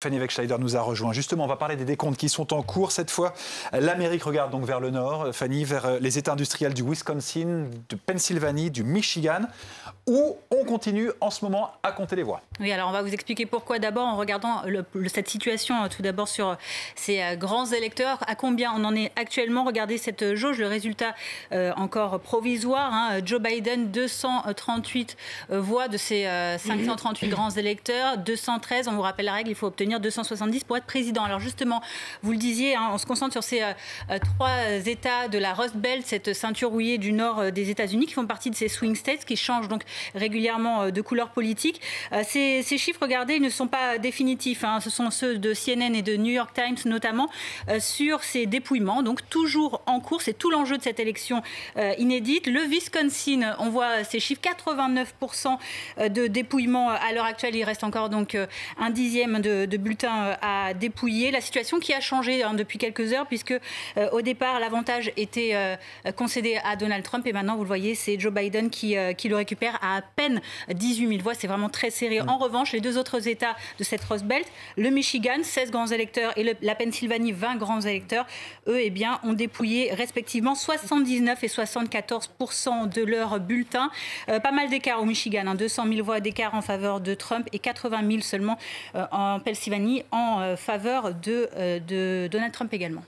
Fanny Wegscheider nous a rejoint. Justement, on va parler des décomptes qui sont en cours. Cette fois, l'Amérique regarde donc vers le nord, Fanny, vers les États industriels du Wisconsin, de Pennsylvanie, du Michigan, où on continue en ce moment à compter les voix. Oui, alors on va vous expliquer pourquoi. D'abord, en regardant cette situation, tout d'abord sur ces grands électeurs, à combien on en est actuellement. Regardez cette jauge, le résultat encore provisoire. Joe Biden, 238 voix de ces 538 grands électeurs, 213, on vous rappelle la règle, il faut obtenir 270 pour être président. Alors justement, vous le disiez, on se concentre sur ces trois États de la Rust Belt, cette ceinture rouillée du nord des États-Unis, qui font partie de ces swing states, qui changent donc régulièrement de couleur politique. Ces chiffres, regardez, ils ne sont pas définitifs. Ce sont ceux de CNN et de New York Times notamment, sur ces dépouillements, donc toujours en cours. C'est tout l'enjeu de cette élection inédite. Le Wisconsin, on voit ces chiffres, 89% de dépouillement à l'heure actuelle. Il reste encore donc un dixième de bulletins à dépouiller. La situation qui a changé depuis quelques heures, puisque au départ, l'avantage était concédé à Donald Trump, et maintenant, vous le voyez, c'est Joe Biden qui le récupère à peine 18 000 voix. C'est vraiment très serré. En revanche, les deux autres États de cette Rust Belt, le Michigan, 16 grands électeurs, et la Pennsylvanie, 20 grands électeurs, eux, eh bien, ont dépouillé respectivement 79 et 74% de leurs bulletins. Pas mal d'écart au Michigan, 200 000 voix d'écart en faveur de Trump et 80 000 seulement en Pennsylvanie en faveur de Donald Trump également.